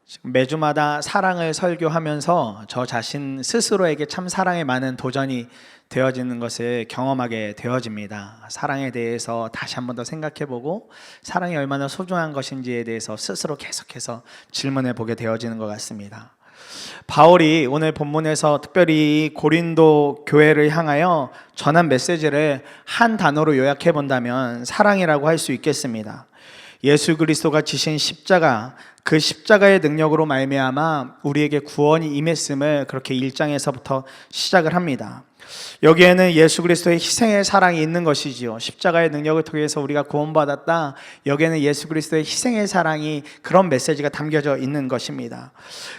지금 매주마다 사랑을 설교하면서 저 자신 스스로에게 참 사랑에 많은 도전이 되어지는 것을 경험하게 되어집니다. 사랑에 대해서 다시 한 번 더 생각해보고 사랑이 얼마나 소중한 것인지에 대해서 스스로 계속해서 질문해 보게 되어지는 것 같습니다. 바울이 오늘 본문에서 특별히 고린도 교회를 향하여 전한 메시지를 한 단어로 요약해 본다면 사랑이라고 할 수 있겠습니다. 예수 그리스도가 지신 십자가, 그 십자가의 능력으로 말미암아 우리에게 구원이 임했음을 그렇게 1장에서부터 시작을 합니다. 여기에는 예수 그리스도의 희생의 사랑이 있는 것이지요. 십자가의 능력을 통해서 우리가 구원받았다. 여기에는 예수 그리스도의 희생의 사랑이, 그런 메시지가 담겨져 있는 것입니다.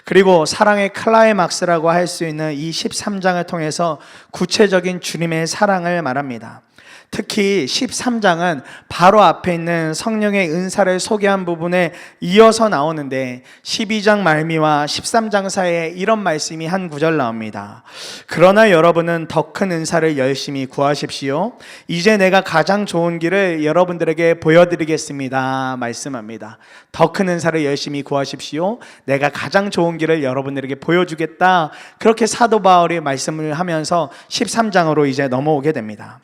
그리고 사랑의 클라이막스라고 할 수 있는 이 13장을 통해서 구체적인 주님의 사랑을 말합니다. 특히 13장은 바로 앞에 있는 성령의 은사를 소개한 부분에 이어서 나오는데 12장 말미와 13장 사이에 이런 말씀이 한 구절 나옵니다. 그러나 여러분은 더 큰 은사를 열심히 구하십시오. 이제 내가 가장 좋은 길을 여러분들에게 보여드리겠습니다 말씀합니다. 더 큰 은사를 열심히 구하십시오. 내가 가장 좋은 길을 여러분들에게 보여주겠다. 그렇게 사도 바울이 말씀을 하면서 13장으로 이제 넘어오게 됩니다.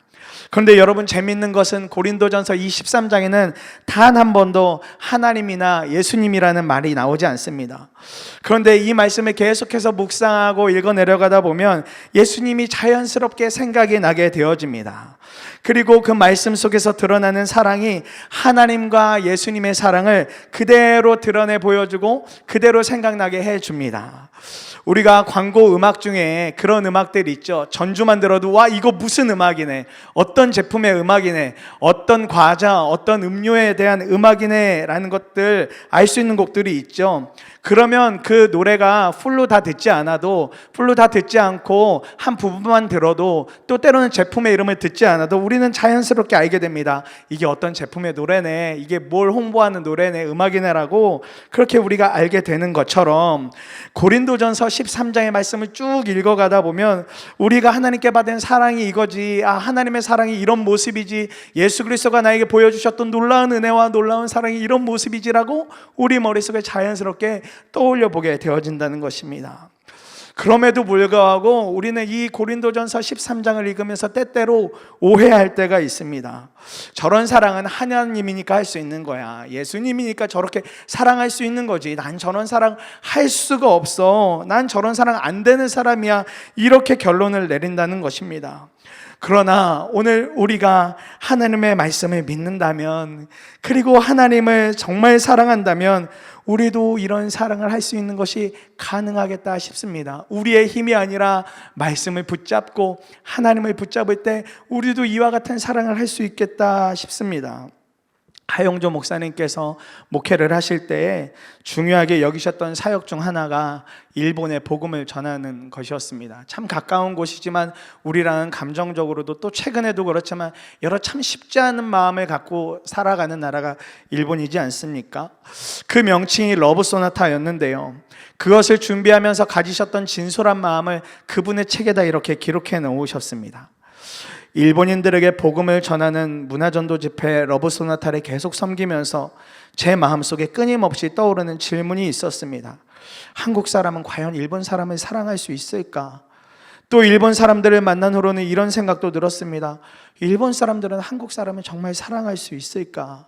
그런데 여러분, 재밌는 것은 고린도전서 23장에는 단 한 번도 하나님이나 예수님이라는 말이 나오지 않습니다. 그런데 이 말씀을 계속해서 묵상하고 읽어 내려가다 보면 예수님이 자연스럽게 생각이 나게 되어집니다. 그리고 그 말씀 속에서 드러나는 사랑이 하나님과 예수님의 사랑을 그대로 드러내 보여주고 그대로 생각나게 해줍니다. 우리가 광고 음악 중에 그런 음악들 있죠. 전주만 들어도 와, 이거 무슨 음악이네, 어떤 제품의 음악이네, 어떤 과자, 어떤 음료에 대한 음악이네 라는 것들 알 수 있는 곡들이 있죠. 그러면 그 노래가 풀로 다 듣지 않아도, 풀로 다 듣지 않고 한 부분만 들어도, 또 때로는 제품의 이름을 듣지 않아도 우리는 자연스럽게 알게 됩니다. 이게 어떤 제품의 노래네, 이게 뭘 홍보하는 노래네, 음악이네라고 그렇게 우리가 알게 되는 것처럼 고린도전서 13장의 말씀을 쭉 읽어가다 보면 우리가 하나님께 받은 사랑이 이거지, 하나님의 사랑이 이런 모습이지, 예수 그리스도가 나에게 보여주셨던 놀라운 은혜와 놀라운 사랑이 이런 모습이지라고 우리 머릿속에 자연스럽게 떠올려 보게 되어진다는 것입니다. 그럼에도 불구하고 우리는 이 고린도전서 13장을 읽으면서 때때로 오해할 때가 있습니다. 저런 사랑은 하나님이니까 할 수 있는 거야, 예수님이니까 저렇게 사랑할 수 있는 거지, 난 저런 사랑 할 수가 없어, 난 저런 사랑 안 되는 사람이야, 이렇게 결론을 내린다는 것입니다. 그러나 오늘 우리가 하나님의 말씀을 믿는다면, 그리고 하나님을 정말 사랑한다면 우리도 이런 사랑을 할 수 있는 것이 가능하겠다 싶습니다. 우리의 힘이 아니라 말씀을 붙잡고 하나님을 붙잡을 때 우리도 이와 같은 사랑을 할 수 있겠다 싶습니다. 하용조 목사님께서 목회를 하실 때에 중요하게 여기셨던 사역 중 하나가 일본에 복음을 전하는 것이었습니다. 참 가까운 곳이지만 우리랑은 감정적으로도, 또 최근에도 그렇지만 여러 참 쉽지 않은 마음을 갖고 살아가는 나라가 일본이지 않습니까? 그 명칭이 러브 소나타였는데요, 그것을 준비하면서 가지셨던 진솔한 마음을 그분의 책에다 이렇게 기록해 놓으셨습니다. 일본인들에게 복음을 전하는 문화전도 집회 러브 소나타를 계속 섬기면서 제 마음속에 끊임없이 떠오르는 질문이 있었습니다. 한국 사람은 과연 일본 사람을 사랑할 수 있을까? 또 일본 사람들을 만난 후로는 이런 생각도 들었습니다. 일본 사람들은 한국 사람을 정말 사랑할 수 있을까?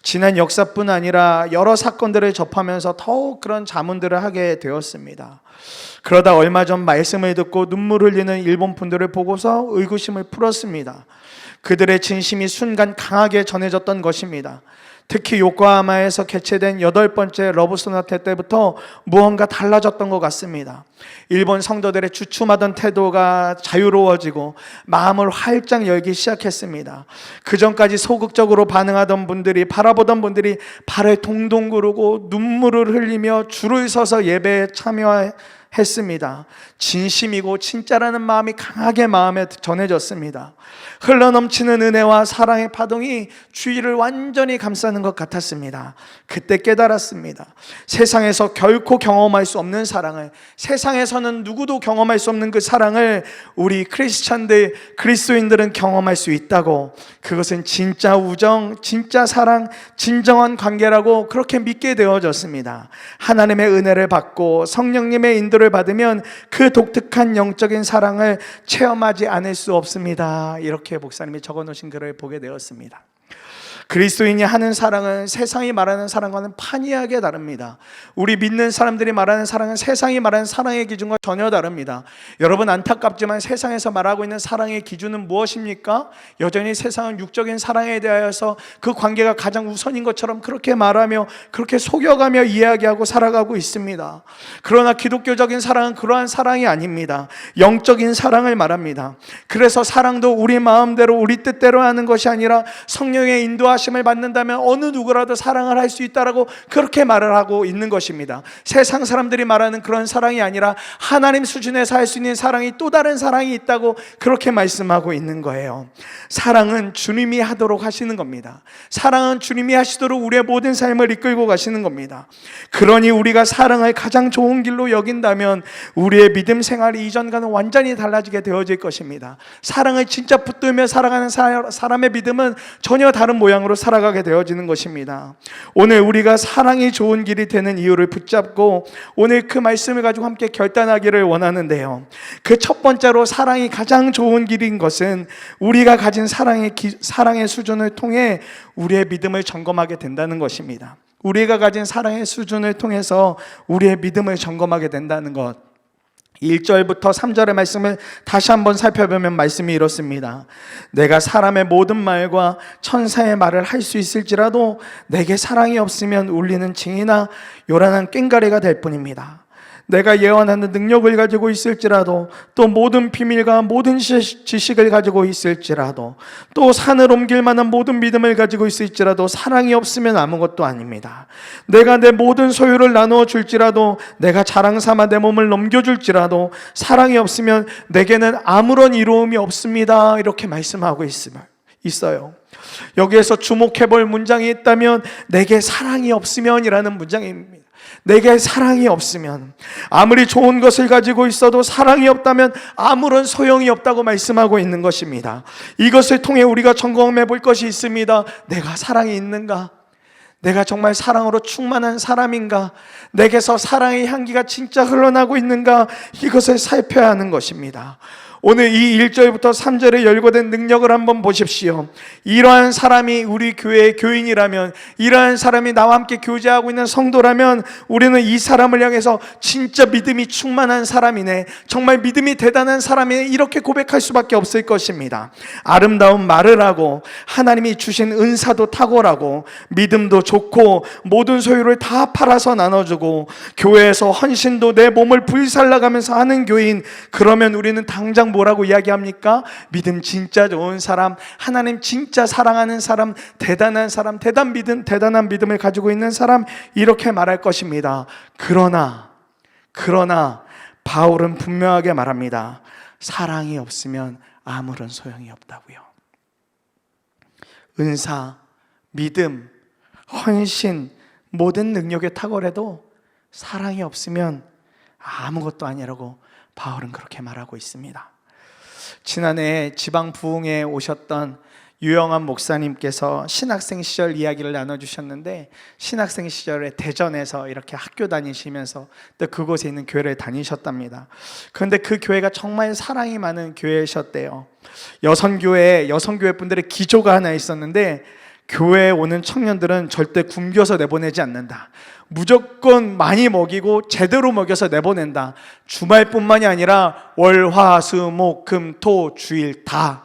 지난 역사뿐 아니라 여러 사건들을 접하면서 더욱 그런 자문들을 하게 되었습니다. 그러다 얼마 전 말씀을 듣고 눈물 흘리는 일본 분들을 보고서 의구심을 풀었습니다. 그들의 진심이 순간 강하게 전해졌던 것입니다. 특히 요코하마에서 개최된 8번째 러브 소나타 때부터 무언가 달라졌던 것 같습니다. 일본 성도들의 주춤하던 태도가 자유로워지고 마음을 활짝 열기 시작했습니다. 그전까지 소극적으로 반응하던 분들이, 바라보던 분들이 발을 동동 구르고 눈물을 흘리며 줄을 서서 예배에 참여해 했습니다. 진심이고 진짜라는 마음이 강하게 마음에 전해졌습니다. 흘러넘치는 은혜와 사랑의 파동이 주위를 완전히 감싸는 것 같았습니다. 그때 깨달았습니다. 세상에서 결코 경험할 수 없는 사랑을, 세상에서는 누구도 경험할 수 없는 그 사랑을 우리 크리스찬들, 그리스도인들은 경험할 수 있다고, 그것은 진짜 우정, 진짜 사랑, 진정한 관계라고 그렇게 믿게 되어졌습니다. 하나님의 은혜를 받고 성령님의 인도를 받으면 그 독특한 영적인 사랑을 체험하지 않을 수 없습니다. 이렇게 목사님이 적어놓으신 글을 보게 되었습니다. 그리스도인이 하는 사랑은 세상이 말하는 사랑과는 판이하게 다릅니다. 우리 믿는 사람들이 말하는 사랑은 세상이 말하는 사랑의 기준과 전혀 다릅니다. 여러분, 안타깝지만 세상에서 말하고 있는 사랑의 기준은 무엇입니까? 여전히 세상은 육적인 사랑에 대하여서 그 관계가 가장 우선인 것처럼 그렇게 말하며 그렇게 속여가며 이야기하고 살아가고 있습니다. 그러나 기독교적인 사랑은 그러한 사랑이 아닙니다. 영적인 사랑을 말합니다. 그래서 사랑도 우리 마음대로 우리 뜻대로 하는 것이 아니라 성령의 인도하심을 받는다면 어느 누구라도 사랑을 할 수 있다라고 그렇게 말을 하고 있는 것입니다. 세상 사람들이 말하는 그런 사랑이 아니라 하나님 수준에서 할 수 있는 사랑이 또 다른 사랑이 있다고 그렇게 말씀하고 있는 거예요. 사랑은 주님이 하도록 하시는 겁니다. 사랑은 주님이 하시도록 우리의 모든 삶을 이끌고 가시는 겁니다. 그러니 우리가 사랑을 가장 좋은 길로 여긴다면 우리의 믿음 생활이 이전과는 완전히 달라지게 되어질 것입니다. 사랑을 진짜 붙들며 살아가는 사람의 믿음은 전혀 다른 모양으로 살아가게 되어지는 것입니다. 오늘 우리가 사랑이 좋은 길이 되는 이유를 붙잡고 오늘 그 말씀을 가지고 함께 결단하기를 원하는데요. 그 첫 번째로 사랑이 가장 좋은 길인 것은 우리가 가진 사랑의 수준을 통해 우리의 믿음을 점검하게 된다는 것입니다. 우리가 가진 사랑의 수준을 통해서 우리의 믿음을 점검하게 된다는 것. 1절부터 3절의 말씀을 다시 한번 살펴보면 말씀이 이렇습니다. 내가 사람의 모든 말과 천사의 말을 할 수 있을지라도 내게 사랑이 없으면 울리는 징이나 요란한 꽹과리가 될 뿐입니다. 내가 예언하는 능력을 가지고 있을지라도 또 모든 비밀과 모든 지식을 가지고 있을지라도 또 산을 옮길 만한 모든 믿음을 가지고 있을지라도 사랑이 없으면 아무것도 아닙니다. 내가 내 모든 소유를 나누어 줄지라도 내가 자랑 삼아 내 몸을 넘겨줄지라도 사랑이 없으면 내게는 아무런 이로움이 없습니다. 이렇게 말씀하고 있어요. 여기에서 주목해 볼 문장이 있다면 내게 사랑이 없으면 이라는 문장입니다. 내게 사랑이 없으면, 아무리 좋은 것을 가지고 있어도 사랑이 없다면 아무런 소용이 없다고 말씀하고 있는 것입니다. 이것을 통해 우리가 점검해 볼 것이 있습니다. 내가 사랑이 있는가? 내가 정말 사랑으로 충만한 사람인가? 내게서 사랑의 향기가 진짜 흘러나고 있는가? 이것을 살펴야 하는 것입니다. 오늘 이 1절부터 3절에 열거된 능력을 한번 보십시오. 이러한 사람이 우리 교회의 교인이라면, 이러한 사람이 나와 함께 교제하고 있는 성도라면 우리는 이 사람을 향해서 진짜 믿음이 충만한 사람이네, 정말 믿음이 대단한 사람이네, 이렇게 고백할 수밖에 없을 것입니다. 아름다운 말을 하고 하나님이 주신 은사도 탁월하고 믿음도 좋고 모든 소유를 다 팔아서 나눠주고 교회에서 헌신도 내 몸을 불살라가면서 하는 교인, 그러면 우리는 당장 뭐라고 이야기합니까? 믿음 진짜 좋은 사람, 하나님 진짜 사랑하는 사람, 대단한 사람, 대단한 믿음을 가지고 있는 사람, 이렇게 말할 것입니다. 그러나 바울은 분명하게 말합니다. 사랑이 없으면 아무런 소용이 없다고요. 은사, 믿음, 헌신, 모든 능력에 탁월해도 사랑이 없으면 아무것도 아니라고 바울은 그렇게 말하고 있습니다. 지난해 지방 부흥에 오셨던 유영한 목사님께서 신학생 시절 이야기를 나눠주셨는데, 신학생 시절에 대전에서 이렇게 학교 다니시면서 또 그곳에 있는 교회를 다니셨답니다. 그런데 그 교회가 정말 사랑이 많은 교회셨대요. 여성교회 분들의 기조가 하나 있었는데, 교회에 오는 청년들은 절대 굶겨서 내보내지 않는다. 무조건 많이 먹이고 제대로 먹여서 내보낸다. 주말뿐만이 아니라 월, 화, 수, 목, 금, 토, 주일 다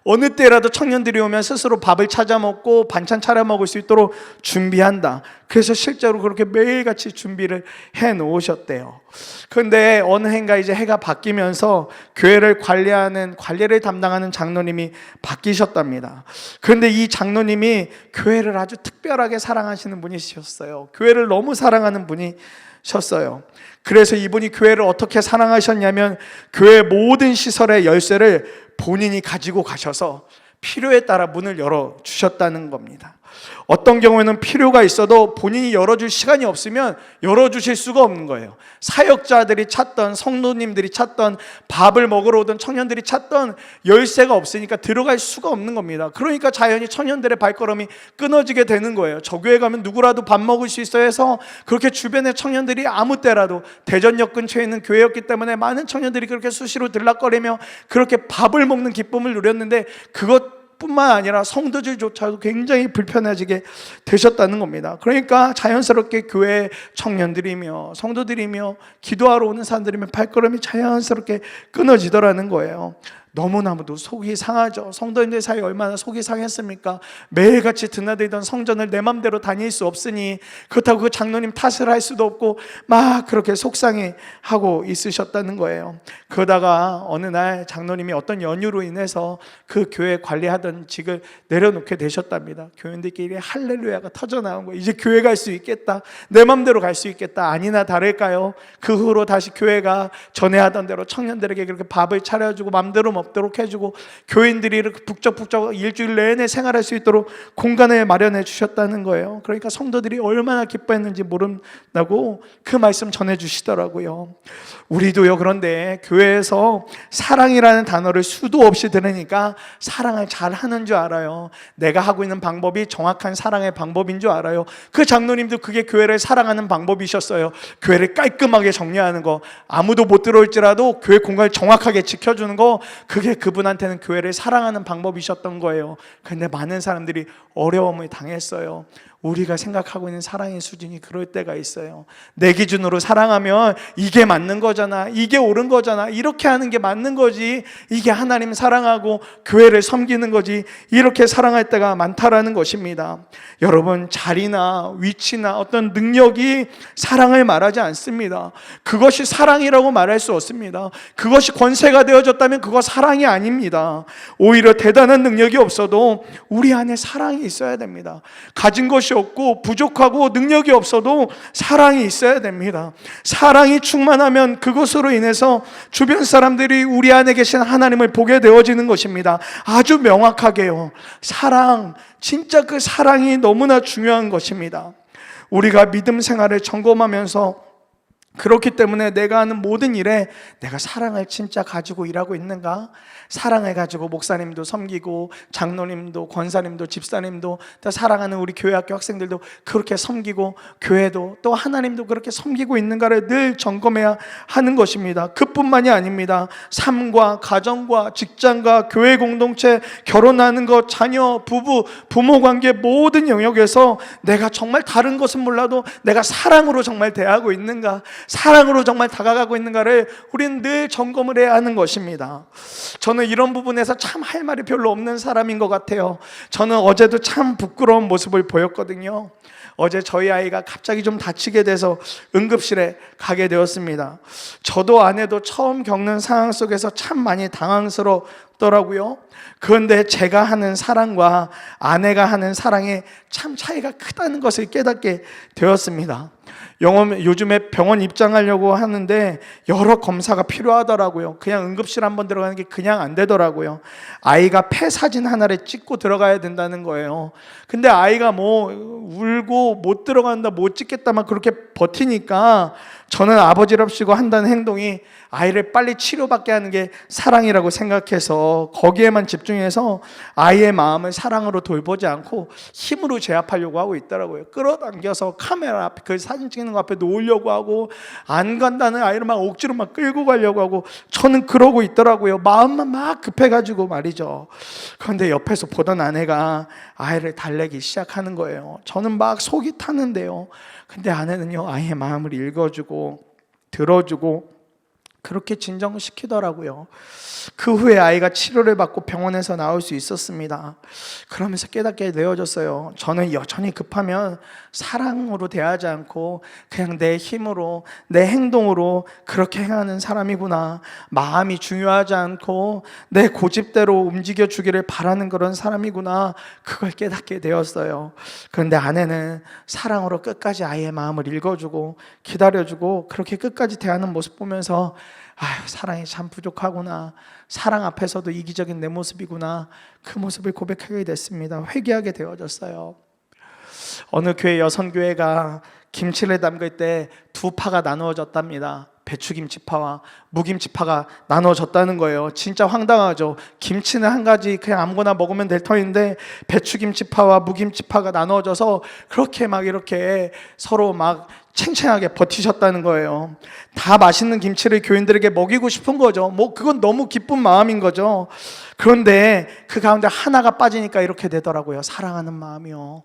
어느 때라도 청년들이 오면 스스로 밥을 찾아 먹고 반찬 차려 먹을 수 있도록 준비한다. 그래서 실제로 그렇게 매일같이 준비를 해 놓으셨대요. 그런데 어느 해인가 이제 해가 바뀌면서 교회를 관리를 담당하는 장로님이 바뀌셨답니다. 그런데 이 장로님이 교회를 아주 특별하게 사랑하시는 분이셨어요. 교회를 너무 사랑하는 분이 사랑하셨어요. 그래서 이분이 교회를 어떻게 사랑하셨냐면 교회 모든 시설의 열쇠를 본인이 가지고 가셔서 필요에 따라 문을 열어주셨다는 겁니다. 어떤 경우에는 필요가 있어도 본인이 열어줄 시간이 없으면 열어주실 수가 없는 거예요. 사역자들이 찾던, 성도님들이 찾던, 밥을 먹으러 오던 청년들이 찾던 열쇠가 없으니까 들어갈 수가 없는 겁니다. 그러니까 자연히 청년들의 발걸음이 끊어지게 되는 거예요. 저 교회 가면 누구라도 밥 먹을 수 있어 해서 그렇게 주변의 청년들이 아무 때라도, 대전역 근처에 있는 교회였기 때문에 많은 청년들이 그렇게 수시로 들락거리며 그렇게 밥을 먹는 기쁨을 누렸는데, 그것 뿐만 아니라 성도들조차도 굉장히 불편해지게 되셨다는 겁니다. 그러니까 자연스럽게 교회 청년들이며 성도들이며 기도하러 오는 사람들이면 발걸음이 자연스럽게 끊어지더라는 거예요. 너무나도 속이 상하죠. 성도님들 사이에 얼마나 속이 상했습니까? 매일같이 드나들던 성전을 내 맘대로 다닐 수 없으니, 그렇다고 그 장로님 탓을 할 수도 없고 막 그렇게 속상해하고 있으셨다는 거예요. 그러다가 어느 날 장로님이 어떤 연유로 인해서 그 교회 관리하던 직을 내려놓게 되셨답니다. 교인들끼리 할렐루야가 터져나온 거예요. 이제 교회 갈 수 있겠다, 내 맘대로 갈 수 있겠다. 아니나 다를까요? 그 후로 다시 교회가 전에 하던 대로 청년들에게 그렇게 밥을 차려주고 맘대로 먹도록 해주고 교인들이 이렇게 북적북적 일주일 내내 생활할 수 있도록 공간을 마련해 주셨다는 거예요. 그러니까 성도들이 얼마나 기뻐했는지 모른다고 그 말씀 전해주시더라고요. 우리도요, 그런데 교회에서 사랑이라는 단어를 수도 없이 들으니까 사랑을 잘 하는 줄 알아요. 내가 하고 있는 방법이 정확한 사랑의 방법인 줄 알아요. 그 장로님도 그게 교회를 사랑하는 방법이셨어요. 교회를 깔끔하게 정리하는 거, 아무도 못 들어올지라도 교회 공간을 정확하게 지켜주는 거, 그게 그분한테는 교회를 사랑하는 방법이셨던 거예요. 그런데 많은 사람들이 어려움을 당했어요. 우리가 생각하고 있는 사랑의 수준이 그럴 때가 있어요. 내 기준으로 사랑하면 이게 맞는 거잖아, 이게 옳은 거잖아, 이렇게 하는 게 맞는 거지, 이게 하나님 사랑하고 교회를 섬기는 거지, 이렇게 사랑할 때가 많다라는 것입니다. 여러분, 자리나 위치나 어떤 능력이 사랑을 말하지 않습니다. 그것이 사랑이라고 말할 수 없습니다. 그것이 권세가 되어졌다면 그거 사랑이 아닙니다. 오히려 대단한 능력이 없어도 우리 안에 사랑이 있어야 됩니다. 가진 것이 없고 부족하고 능력이 없어도 사랑이 있어야 됩니다. 사랑이 충만하면 그것으로 인해서 주변 사람들이 우리 안에 계신 하나님을 보게 되어지는 것입니다. 아주 명확하게요. 사랑, 진짜 그 사랑이 너무나 중요한 것입니다. 우리가 믿음 생활을 점검하면서 그렇기 때문에 내가 하는 모든 일에 내가 사랑을 진짜 가지고 일하고 있는가? 사랑을 가지고 목사님도 섬기고 장로님도 권사님도 집사님도 또 사랑하는 우리 교회학교 학생들도 그렇게 섬기고 교회도 또 하나님도 그렇게 섬기고 있는가를 늘 점검해야 하는 것입니다. 그뿐만이 아닙니다. 삶과 가정과 직장과 교회 공동체, 결혼하는 것, 자녀, 부부, 부모 관계 모든 영역에서 내가 정말 다른 것은 몰라도 내가 사랑으로 정말 대하고 있는가, 사랑으로 정말 다가가고 있는가를 우리는 늘 점검을 해야 하는 것입니다. 저는 이런 부분에서 참 할 말이 별로 없는 사람인 것 같아요. 저는 어제도 참 부끄러운 모습을 보였거든요. 어제 저희 아이가 갑자기 좀 다치게 돼서 응급실에 가게 되었습니다. 저도 아내도 처음 겪는 상황 속에서 참 많이 당황스럽더라고요. 그런데 제가 하는 사랑과 아내가 하는 사랑에 참 차이가 크다는 것을 깨닫게 되었습니다. 요즘에 병원 입장하려고 하는데 여러 검사가 필요하더라고요. 그냥 응급실 한번 들어가는 게 그냥 안 되더라고요. 아이가 폐 사진 하나를 찍고 들어가야 된다는 거예요. 근데 아이가 뭐 울고 못 들어간다, 못 찍겠다 막 그렇게 버티니까 저는 아버지랍시고 한다는 행동이 아이를 빨리 치료받게 하는 게 사랑이라고 생각해서 거기에만 집중해서 아이의 마음을 사랑으로 돌보지 않고 힘으로 제압하려고 하고 있더라고요. 끌어당겨서 카메라 앞에, 그 사진 찍는 거 앞에 놓으려고 하고, 안 간다는 아이를 막 억지로 막 끌고 가려고 하고, 저는 그러고 있더라고요. 마음만 막 급해가지고 말이죠. 그런데 옆에서 보던 아내가 아이를 달래기 시작하는 거예요. 저는 막 속이 타는데요. 근데 아내는요, 아이의 마음을 읽어주고 들어주고 그렇게 진정시키더라고요. 그 후에 아이가 치료를 받고 병원에서 나올 수 있었습니다. 그러면서 깨닫게 되어졌어요. 저는 여전히 급하면 사랑으로 대하지 않고 그냥 내 힘으로, 내 행동으로 그렇게 행하는 사람이구나. 마음이 중요하지 않고 내 고집대로 움직여 주기를 바라는 그런 사람이구나. 그걸 깨닫게 되었어요. 그런데 아내는 사랑으로 끝까지 아이의 마음을 읽어주고 기다려주고 그렇게 끝까지 대하는 모습 보면서 아휴, 사랑이 참 부족하구나. 사랑 앞에서도 이기적인 내 모습이구나. 그 모습을 고백하게 됐습니다. 회개하게 되어졌어요. 어느 교회 여성교회가 김치를 담글 때 두 파가 나누어졌답니다. 배추김치파와 무김치파가 나눠졌다는 거예요. 진짜 황당하죠. 김치는 한 가지 그냥 아무거나 먹으면 될 터인데 배추김치파와 무김치파가 나눠져서 그렇게 막 이렇게 서로 막 챙챙하게 버티셨다는 거예요. 다 맛있는 김치를 교인들에게 먹이고 싶은 거죠. 뭐 그건 너무 기쁜 마음인 거죠. 그런데 그 가운데 하나가 빠지니까 이렇게 되더라고요. 사랑하는 마음이요.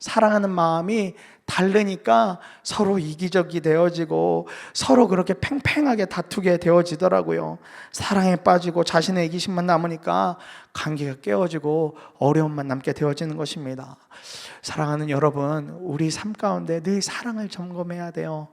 사랑하는 마음이 다르니까 서로 이기적이 되어지고 서로 그렇게 팽팽하게 다투게 되어지더라고요. 사랑에 빠지고 자신의 이기심만 남으니까 관계가 깨어지고 어려움만 남게 되어지는 것입니다. 사랑하는 여러분, 우리 삶 가운데 늘 사랑을 점검해야 돼요.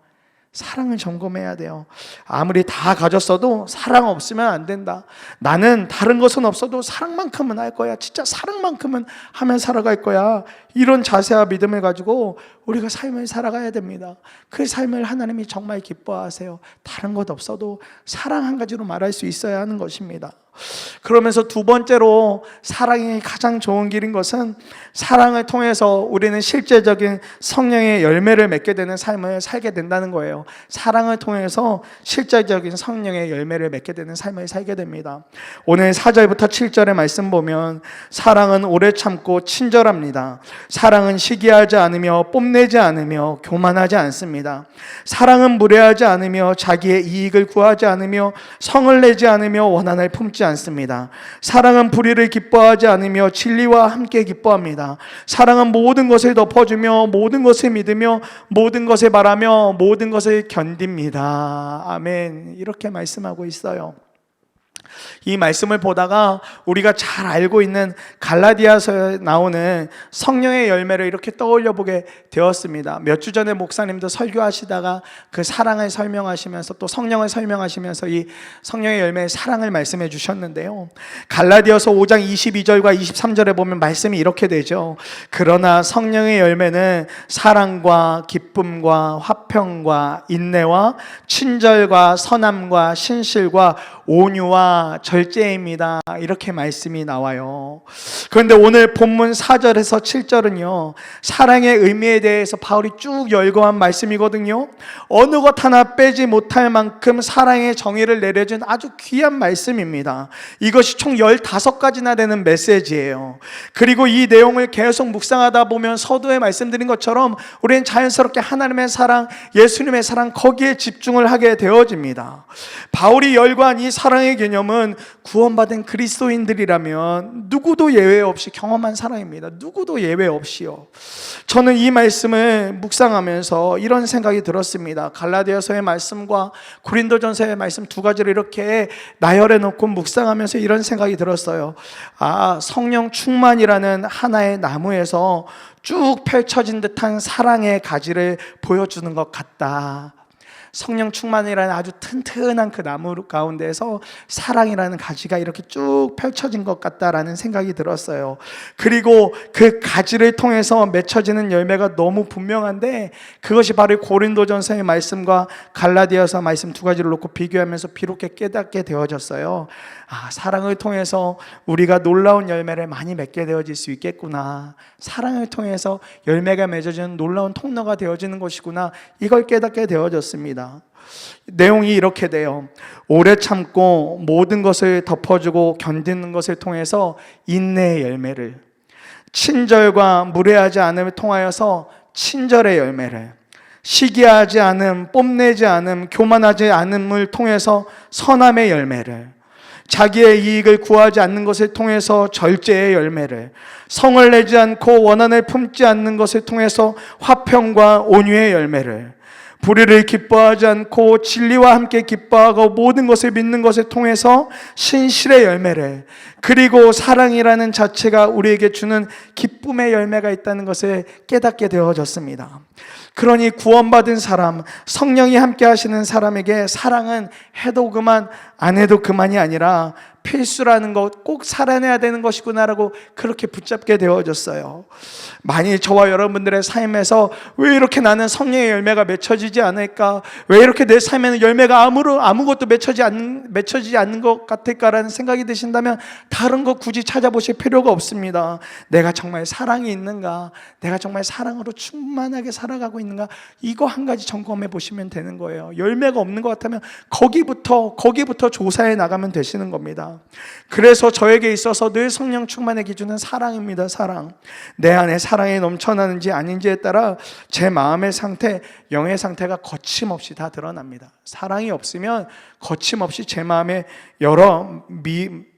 사랑을 점검해야 돼요. 아무리 다 가졌어도 사랑 없으면 안 된다. 나는 다른 것은 없어도 사랑만큼은 할 거야. 진짜 사랑만큼은 하면 살아갈 거야. 이런 자세와 믿음을 가지고 우리가 삶을 살아가야 됩니다. 그 삶을 하나님이 정말 기뻐하세요. 다른 것 없어도 사랑 한 가지로 말할 수 있어야 하는 것입니다. 그러면서 두 번째로 사랑이 가장 좋은 길인 것은 사랑을 통해서 우리는 실제적인 성령의 열매를 맺게 되는 삶을 살게 된다는 거예요. 사랑을 통해서 실제적인 성령의 열매를 맺게 되는 삶을 살게 됩니다. 오늘 4절부터 7절의 말씀 보면 사랑은 오래 참고 친절합니다. 사랑은 시기하지 않으며 뽐내지 않으며 교만하지 않습니다. 사랑은 무례하지 않으며 자기의 이익을 구하지 않으며 성을 내지 않으며 원한을 품지 않습니다. 사랑은 불의를 기뻐하지 않으며 진리와 함께 기뻐합니다. 사랑은 모든 것을 덮어주며 모든 것을 믿으며 모든 것을 바라며 모든 것을 견딥니다. 아멘. 이렇게 말씀하고 있어요. 이 말씀을 보다가 우리가 잘 알고 있는 갈라디아서에 나오는 성령의 열매를 이렇게 떠올려 보게 되었습니다. 몇 주 전에 목사님도 설교하시다가 그 사랑을 설명하시면서 또 성령을 설명하시면서 이 성령의 열매의 사랑을 말씀해 주셨는데요. 갈라디아서 5장 22절과 23절에 보면 말씀이 이렇게 되죠. 그러나 성령의 열매는 사랑과 기쁨과 화평과 인내와 친절과 선함과 신실과 온유와 절제입니다. 이렇게 말씀이 나와요. 그런데 오늘 본문 4절에서 7절은요, 사랑의 의미에 대해서 바울이 쭉 열거한 말씀이거든요. 어느 것 하나 빼지 못할 만큼 사랑의 정의를 내려준 아주 귀한 말씀입니다. 이것이 총 15가지나 되는 메시지예요. 그리고 이 내용을 계속 묵상하다 보면 서두에 말씀드린 것처럼 우리는 자연스럽게 하나님의 사랑, 예수님의 사랑, 거기에 집중을 하게 되어집니다. 바울이 열거한 이 사랑의 개념은 구원받은 그리스도인들이라면 누구도 예외 없이 경험한 사랑입니다. 누구도 예외 없이요. 저는 이 말씀을 묵상하면서 이런 생각이 들었습니다. 갈라디아서의 말씀과 고린도전서의 말씀 두 가지를 이렇게 나열해 놓고 묵상하면서 이런 생각이 들었어요. 성령 충만이라는 하나의 나무에서 쭉 펼쳐진 듯한 사랑의 가지를 보여주는 것 같다. 성령 충만이라는 아주 튼튼한 그 나무 가운데서 사랑이라는 가지가 이렇게 쭉 펼쳐진 것 같다라는 생각이 들었어요. 그리고 그 가지를 통해서 맺혀지는 열매가 너무 분명한데 그것이 바로 고린도전서의 말씀과 갈라디아서 말씀 두 가지를 놓고 비교하면서 비롭게 깨닫게 되어졌어요. 사랑을 통해서 우리가 놀라운 열매를 많이 맺게 되어질 수 있겠구나. 사랑을 통해서 열매가 맺어지는 놀라운 통로가 되어지는 것이구나. 이걸 깨닫게 되어졌습니다. 내용이 이렇게 돼요. 오래 참고 모든 것을 덮어주고 견디는 것을 통해서 인내의 열매를, 친절과 무례하지 않음을 통하여서 친절의 열매를, 시기하지 않음, 뽐내지 않음, 교만하지 않음을 통해서 선함의 열매를, 자기의 이익을 구하지 않는 것을 통해서 절제의 열매를, 성을 내지 않고 원한을 품지 않는 것을 통해서 화평과 온유의 열매를, 불의를 기뻐하지 않고 진리와 함께 기뻐하고 모든 것을 믿는 것을 통해서 신실의 열매를, 그리고 사랑이라는 자체가 우리에게 주는 기쁨의 열매가 있다는 것을 깨닫게 되어졌습니다. 그러니 구원받은 사람, 성령이 함께 하시는 사람에게 사랑은 해도 그만 안 해도 그만이 아니라 필수라는 것, 꼭 살아내야 되는 것이구나라고 그렇게 붙잡게 되어졌어요. 만일 저와 여러분들의 삶에서 왜 이렇게 나는 성령의 열매가 맺혀지지 않을까, 왜 이렇게 내 삶에는 열매가 아무것도 맺혀지지 않는 것 같을까라는 생각이 드신다면 다른 거 굳이 찾아보실 필요가 없습니다. 내가 정말 사랑이 있는가, 내가 정말 사랑으로 충만하게 살아가고 있는가, 이거 한 가지 점검해 보시면 되는 거예요. 열매가 없는 것 같다면 거기부터 조사해 나가면 되시는 겁니다. 그래서 저에게 있어서 늘 성령 충만의 기준은 사랑입니다. 사랑. 내 안에 사랑이 넘쳐나는지 아닌지에 따라 제 마음의 상태, 영의 상태가 거침없이 다 드러납니다. 사랑이 없으면 거침없이 제 마음에 여러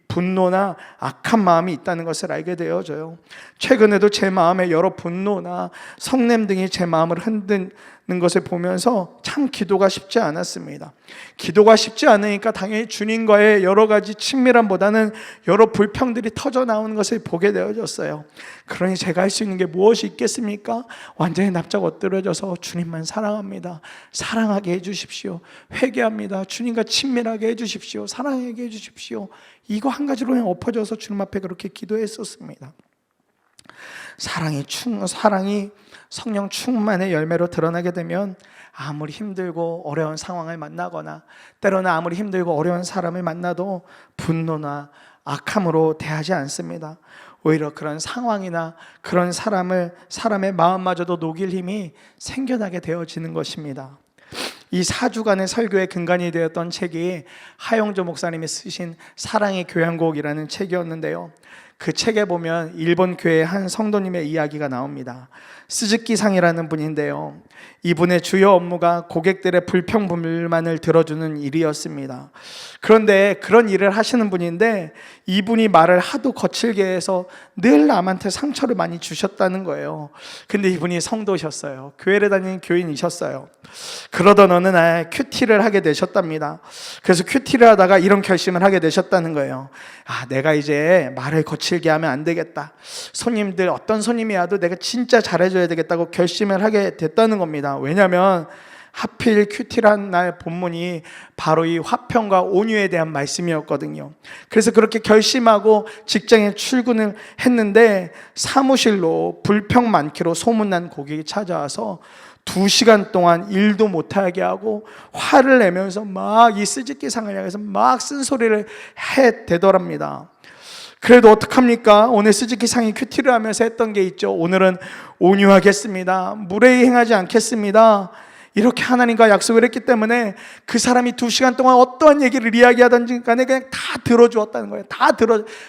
분노나 악한 마음이 있다는 것을 알게 되어져요. 최근에도 제 마음에 여러 분노나 성냄 등이 제 마음을 흔드는 것을 보면서 참 기도가 쉽지 않았습니다. 기도가 쉽지 않으니까 당연히 주님과의 여러 가지 친밀함보다는 여러 불평들이 터져 나오는 것을 보게 되어졌어요. 그러니 제가 할 수 있는 게 무엇이 있겠습니까? 완전히 납작 엎드려져서 주님만 사랑합니다, 사랑하게 해주십시오, 회개합니다, 주님과 친밀하게 해주십시오, 사랑하게 해주십시오, 이거 한 가지로 그냥 엎어져서 주님 앞에 그렇게 기도했었습니다. 사랑이 성령 충만의 열매로 드러나게 되면 아무리 힘들고 어려운 상황을 만나거나 때로는 아무리 힘들고 어려운 사람을 만나도 분노나 악함으로 대하지 않습니다. 오히려 그런 상황이나 그런 사람의 마음마저도 녹일 힘이 생겨나게 되어지는 것입니다. 이 4주간의 설교의 근간이 되었던 책이 하용조 목사님이 쓰신 사랑의 교향곡이라는 책이었는데요, 그 책에 보면 일본 교회의 한 성도님의 이야기가 나옵니다. 스즈키상이라는 분인데요, 이분의 주요 업무가 고객들의 불평불만을 들어주는 일이었습니다. 그런데 그런 일을 하시는 분인데 이분이 말을 하도 거칠게 해서 늘 남한테 상처를 많이 주셨다는 거예요. 근데 이분이 성도셨어요. 교회를 다니는 교인이셨어요. 그러던 어느 날 큐티를 하게 되셨답니다. 그래서 큐티를 하다가 이런 결심을 하게 되셨다는 거예요. 내가 이제 말을 거칠게 하면 안 되겠다, 손님들 어떤 손님이 와도 내가 진짜 잘해줘야 되겠다고 결심을 하게 됐다는 겁니다. 왜냐하면 하필 큐티를 한 날 본문이 바로 이 화평과 온유에 대한 말씀이었거든요. 그래서 그렇게 결심하고 직장에 출근을 했는데 사무실로 불평 많기로 소문난 고객이 찾아와서 2시간 동안 일도 못하게 하고 화를 내면서 막 이 스즈키상을 향해서 막 쓴소리를 해대더랍니다. 그래도 어떡합니까? 오늘 스즈키상이 큐티를 하면서 했던 게 있죠. 오늘은 온유하겠습니다, 무례히 행하지 않겠습니다, 이렇게 하나님과 약속을 했기 때문에 그 사람이 2시간 동안 어떠한 얘기를 이야기하든지 간에 그냥 다 들어주었다는 거예요.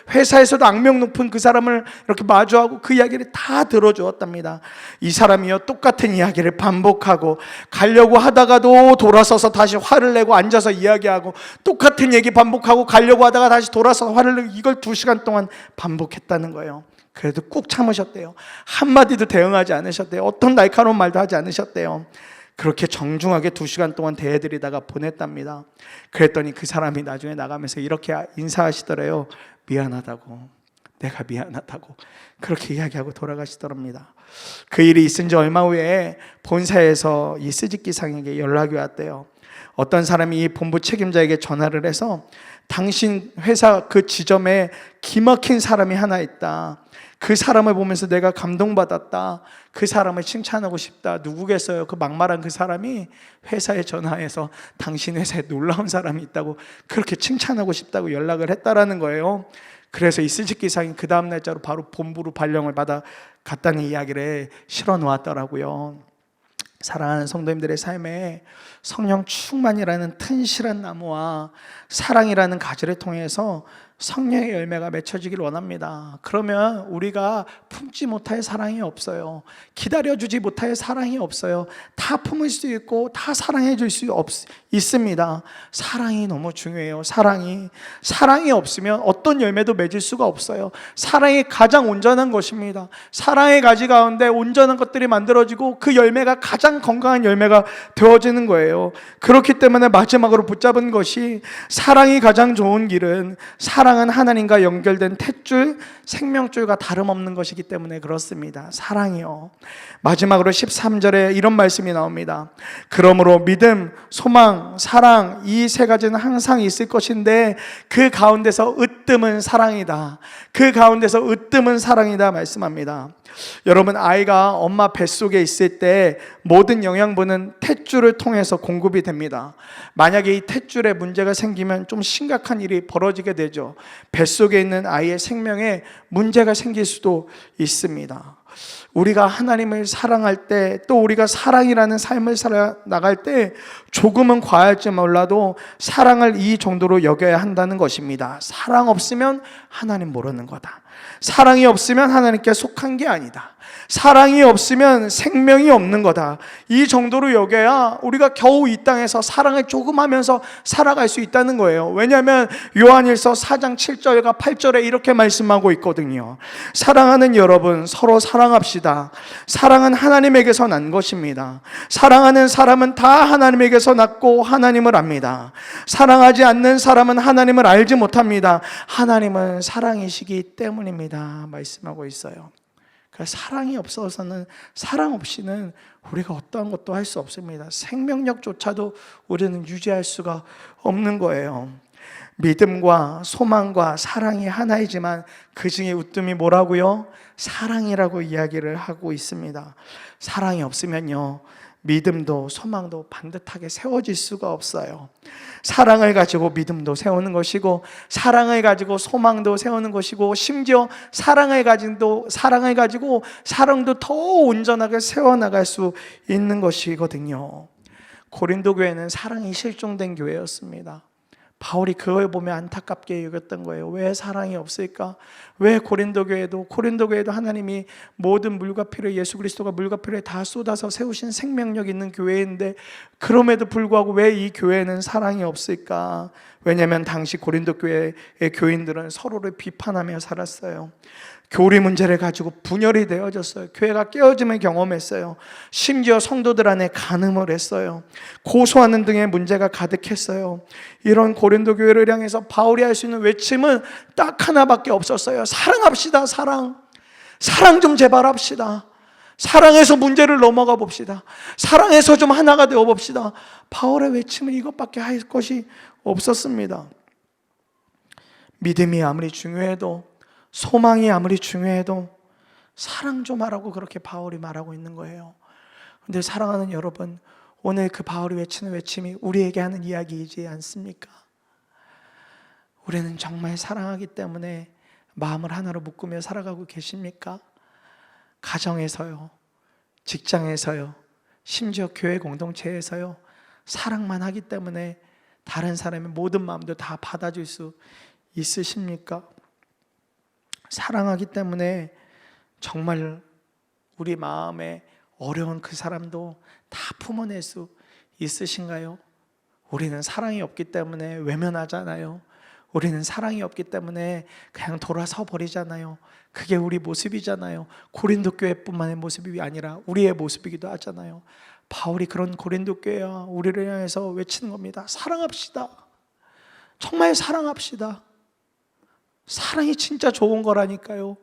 회사에서도 악명 높은 그 사람을 이렇게 마주하고 그 이야기를 다 들어주었답니다. 이 사람이요, 똑같은 이야기를 반복하고 가려고 하다가도 돌아서서 다시 화를 내고 앉아서 이야기하고, 똑같은 얘기 반복하고 가려고 하다가 다시 돌아서서 화를 내고, 이걸 2시간 동안 반복했다는 거예요. 그래도 꾹 참으셨대요. 한마디도 대응하지 않으셨대요. 어떤 날카로운 말도 하지 않으셨대요. 그렇게 정중하게 2시간 동안 대해드리다가 보냈답니다. 그랬더니 그 사람이 나중에 나가면서 이렇게 인사하시더래요. 미안하다고, 내가 미안하다고, 그렇게 이야기하고 돌아가시더랍니다. 그 일이 있은 지 얼마 후에 본사에서 이 스즈키상에게 연락이 왔대요. 어떤 사람이 이 본부 책임자에게 전화를 해서 당신 회사 그 지점에 기막힌 사람이 하나 있다, 그 사람을 보면서 내가 감동받았다, 그 사람을 칭찬하고 싶다. 누구겠어요? 그 막말한 그 사람이 회사에 전화해서 당신 회사에 놀라운 사람이 있다고 그렇게 칭찬하고 싶다고 연락을 했다라는 거예요. 그래서 이 스즈키상이 그 다음 날짜로 바로 본부로 발령을 받아 갔다는 이야기를 실어 놓았더라고요. 사랑하는 성도님들의 삶에 성령 충만이라는 튼실한 나무와 사랑이라는 가지를 통해서 성령의 열매가 맺혀지길 원합니다. 그러면 우리가 품지 못할 사랑이 없어요. 기다려주지 못할 사랑이 없어요. 다 품을 수 있고 다 사랑해 줄 수 있습니다. 사랑이 너무 중요해요. 사랑이 없으면 어떤 열매도 맺을 수가 없어요. 사랑이 가장 온전한 것입니다. 사랑의 가지 가운데 온전한 것들이 만들어지고 그 열매가 가장 건강한 열매가 되어지는 거예요. 그렇기 때문에 마지막으로 붙잡은 것이, 사랑이 가장 좋은 길은 사랑은 하나님과 연결된 탯줄, 생명줄과 다름없는 것이기 때문에 그렇습니다. 사랑이요. 마지막으로 13절에 이런 말씀이 나옵니다. 그러므로 믿음, 소망, 사랑, 이 세 가지는 항상 있을 것인데 그 가운데서 으뜸은 사랑이다. 그 가운데서 으뜸은 사랑이다 말씀합니다. 여러분, 아이가 엄마 뱃속에 있을 때 모든 영양분은 탯줄을 통해서 공급이 됩니다. 만약에 이 탯줄에 문제가 생기면 좀 심각한 일이 벌어지게 되죠. 뱃속에 있는 아이의 생명에 문제가 생길 수도 있습니다. 우리가 하나님을 사랑할 때, 또 우리가 사랑이라는 삶을 살아나갈 때 조금은 과할지 몰라도 사랑을 이 정도로 여겨야 한다는 것입니다. 사랑 없으면 하나님 모르는 거다. 사랑이 없으면 하나님께 속한 게 아니다. 사랑이 없으면 생명이 없는 거다. 이 정도로 여겨야 우리가 겨우 이 땅에서 사랑을 조금 하면서 살아갈 수 있다는 거예요. 왜냐하면 요한일서 4장 7절과 8절에 이렇게 말씀하고 있거든요. 사랑하는 여러분, 서로 사랑합시다. 사랑은 하나님에게서 난 것입니다. 사랑하는 사람은 다 하나님에게서 났고 하나님을 압니다. 사랑하지 않는 사람은 하나님을 알지 못합니다. 하나님은 사랑이시기 때문입니다 말씀하고 있어요. 사랑이 없어서는, 사랑 없이는 우리가 어떠한 것도 할 수 없습니다. 생명력조차도 우리는 유지할 수가 없는 거예요. 믿음과 소망과 사랑이 하나이지만 그 중에 으뜸이 뭐라고요? 사랑이라고 이야기를 하고 있습니다. 사랑이 없으면요, 믿음도 소망도 반듯하게 세워질 수가 없어요. 사랑을 가지고 믿음도 세우는 것이고, 사랑을 가지고 소망도 세우는 것이고, 심지어 사랑을 가지고 사랑도 더 온전하게 세워나갈 수 있는 것이거든요. 고린도 교회는 사랑이 실종된 교회였습니다. 바울이 그걸 보며 안타깝게 여겼던 거예요. 왜 사랑이 없을까? 왜 고린도 교회도 하나님이 모든 물과 피를, 예수 그리스도가 물과 피를 다 쏟아서 세우신 생명력 있는 교회인데 그럼에도 불구하고 왜 이 교회는 사랑이 없을까? 왜냐하면 당시 고린도 교회의 교인들은 서로를 비판하며 살았어요. 교리 문제를 가지고 분열이 되어졌어요. 교회가 깨어짐을 경험했어요. 심지어 성도들 안에 간음을 했어요. 고소하는 등의 문제가 가득했어요. 이런 고린도 교회를 향해서 바울이 할 수 있는 외침은 딱 하나밖에 없었어요. 사랑합시다. 사랑 좀 제발 합시다. 사랑해서 문제를 넘어가 봅시다. 사랑해서 좀 하나가 되어 봅시다. 바울의 외침은 이것밖에 할 것이 없었습니다. 믿음이 아무리 중요해도, 소망이 아무리 중요해도 사랑 좀 하라고 그렇게 바울이 말하고 있는 거예요. 그런데 사랑하는 여러분, 오늘 그 바울이 외치는 외침이 우리에게 하는 이야기이지 않습니까? 우리는 정말 사랑하기 때문에 마음을 하나로 묶으며 살아가고 계십니까? 가정에서요, 직장에서요, 심지어 교회 공동체에서요, 사랑만 하기 때문에 다른 사람의 모든 마음도 다 받아줄 수 있으십니까? 사랑하기 때문에 정말 우리 마음에 어려운 그 사람도 다 품어낼 수 있으신가요? 우리는 사랑이 없기 때문에 외면하잖아요. 우리는 사랑이 없기 때문에 그냥 돌아서 버리잖아요. 그게 우리 모습이잖아요. 고린도 교회뿐만의 모습이 아니라 우리의 모습이기도 하잖아요. 바울이 그런 고린도 교회와 우리를 향해서 외치는 겁니다. 사랑합시다. 정말 사랑합시다. 사랑이 진짜 좋은 거라니까요.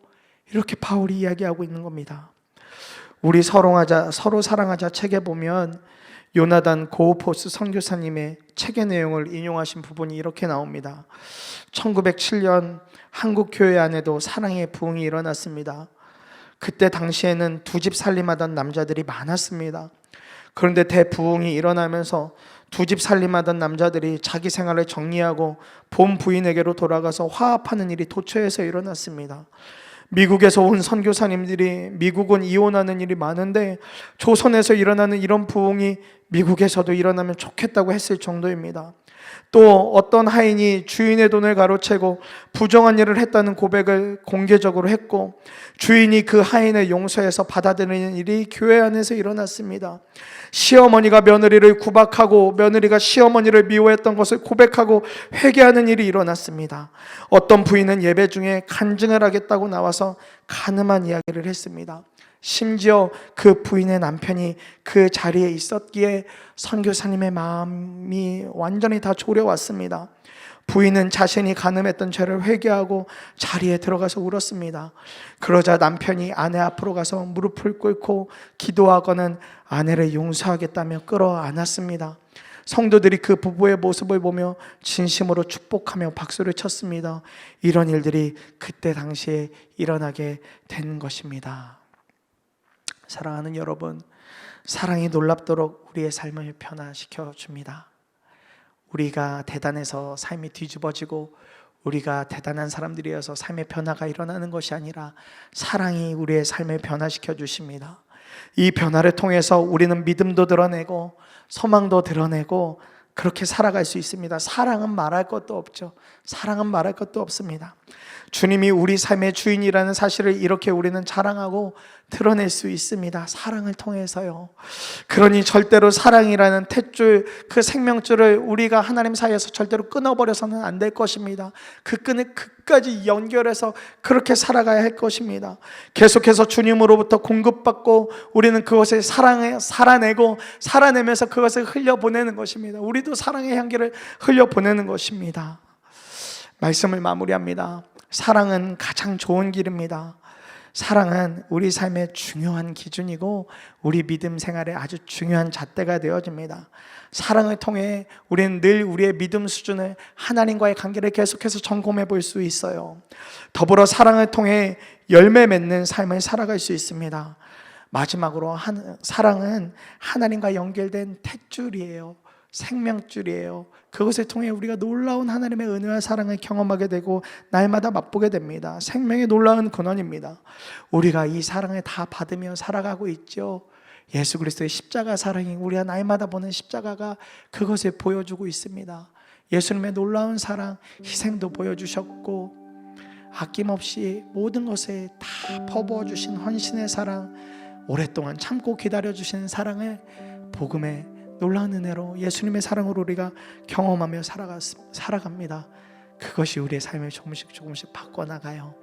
이렇게 바울이 이야기하고 있는 겁니다. 우리 서로 사랑하자 책에 보면 요나단 고우포스 선교사님의 책의 내용을 인용하신 부분이 이렇게 나옵니다. 1907년 한국 교회 안에도 사랑의 부흥이 일어났습니다. 그때 당시에는 두 집 살림하던 남자들이 많았습니다. 그런데 대부흥이 일어나면서 두 집 살림하던 남자들이 자기 생활을 정리하고 본 부인에게로 돌아가서 화합하는 일이 도처에서 일어났습니다. 미국에서 온 선교사님들이 미국은 이혼하는 일이 많은데 조선에서 일어나는 이런 부흥이 미국에서도 일어나면 좋겠다고 했을 정도입니다. 또 어떤 하인이 주인의 돈을 가로채고 부정한 일을 했다는 고백을 공개적으로 했고, 주인이 그 하인을 용서해서 받아들이는 일이 교회 안에서 일어났습니다. 시어머니가 며느리를 구박하고 며느리가 시어머니를 미워했던 것을 고백하고 회개하는 일이 일어났습니다. 어떤 부인은 예배 중에 간증을 하겠다고 나와서 간음한 이야기를 했습니다. 심지어 그 부인의 남편이 그 자리에 있었기에 선교사님의 마음이 완전히 다 졸여왔습니다. 부인은 자신이 간음했던 죄를 회개하고 자리에 들어가서 울었습니다. 그러자 남편이 아내 앞으로 가서 무릎을 꿇고 기도하고는 아내를 용서하겠다며 끌어안았습니다. 성도들이 그 부부의 모습을 보며 진심으로 축복하며 박수를 쳤습니다. 이런 일들이 그때 당시에 일어나게 된 것입니다. 사랑하는 여러분, 사랑이 놀랍도록 우리의 삶을 변화시켜 줍니다. 우리가 대단해서 삶이 뒤집어지고 우리가 대단한 사람들이어서 삶의 변화가 일어나는 것이 아니라 사랑이 우리의 삶을 변화시켜 주십니다. 이 변화를 통해서 우리는 믿음도 드러내고 소망도 드러내고 그렇게 살아갈 수 있습니다. 사랑은 말할 것도 없죠. 사랑은 말할 것도 없습니다. 주님이 우리 삶의 주인이라는 사실을 이렇게 우리는 자랑하고 드러낼 수 있습니다. 사랑을 통해서요. 그러니 절대로 사랑이라는 탯줄, 그 생명줄을 우리가 하나님 사이에서 절대로 끊어버려서는 안 될 것입니다. 그 끈을 끝까지 연결해서 그렇게 살아가야 할 것입니다. 계속해서 주님으로부터 공급받고 우리는 그것을 살아내고 살아내면서 그것을 흘려보내는 것입니다. 우리도 사랑의 향기를 흘려보내는 것입니다. 말씀을 마무리합니다. 사랑은 가장 좋은 길입니다. 사랑은 우리 삶의 중요한 기준이고 우리 믿음 생활의 아주 중요한 잣대가 되어집니다. 사랑을 통해 우리는 늘 우리의 믿음 수준을, 하나님과의 관계를 계속해서 점검해 볼 수 있어요. 더불어 사랑을 통해 열매 맺는 삶을 살아갈 수 있습니다. 마지막으로 사랑은 하나님과 연결된 탯줄이에요. 생명줄이에요. 그것을 통해 우리가 놀라운 하나님의 은혜와 사랑을 경험하게 되고 날마다 맛보게 됩니다. 생명의 놀라운 근원입니다. 우리가 이 사랑을 다 받으며 살아가고 있죠. 예수 그리스도의 십자가 사랑이 우리가 날마다 보는 십자가가 그것을 보여주고 있습니다. 예수님의 놀라운 사랑, 희생도 보여주셨고 아낌없이 모든 것을 다 퍼부어 주신 헌신의 사랑, 오랫동안 참고 기다려주시는 사랑을 복음의 놀라운 은혜로 예수님의 사랑으로 우리가 경험하며 살아갑니다. 그것이 우리의 삶을 조금씩 바꿔나가요.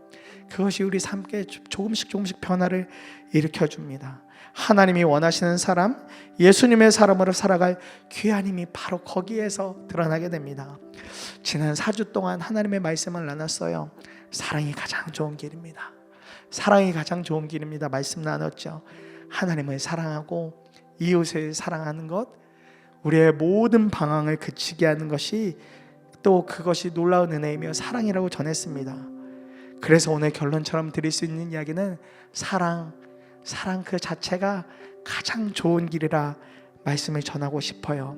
그것이 우리 삶에 조금씩 변화를 일으켜줍니다. 하나님이 원하시는 사람, 예수님의 사람으로 살아갈 귀한 힘이 바로 거기에서 드러나게 됩니다. 지난 4주 동안 하나님의 말씀을 나눴어요. 사랑이 가장 좋은 길입니다. 사랑이 가장 좋은 길입니다. 말씀 나눴죠. 하나님을 사랑하고 이웃을 사랑하는 것, 우리의 모든 방황을 그치게 하는 것이 또 그것이 놀라운 은혜이며 사랑이라고 전했습니다. 그래서 오늘 결론처럼 드릴 수 있는 이야기는 사랑 그 자체가 가장 좋은 길이라 말씀을 전하고 싶어요.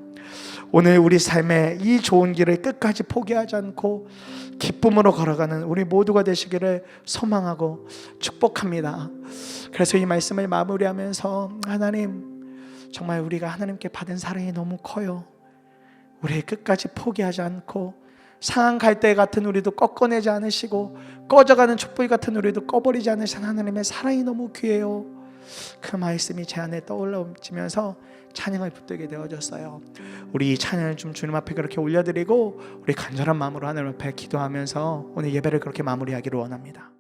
오늘 우리 삶의 이 좋은 길을 끝까지 포기하지 않고 기쁨으로 걸어가는 우리 모두가 되시기를 소망하고 축복합니다. 그래서 이 말씀을 마무리하면서 하나님, 정말 우리가 하나님께 받은 사랑이 너무 커요. 우리 끝까지 포기하지 않고 상한 갈대 같은 우리도 꺾어내지 않으시고 꺼져가는 촛불 같은 우리도 꺼버리지 않으신 하나님의 사랑이 너무 귀해요. 그 말씀이 제 안에 떠올라지면서 찬양을 붙들게 되어졌어요. 우리 이 찬양을 좀 주님 앞에 그렇게 올려드리고 우리 간절한 마음으로 하나님 앞에 기도하면서 오늘 예배를 그렇게 마무리하기를 원합니다.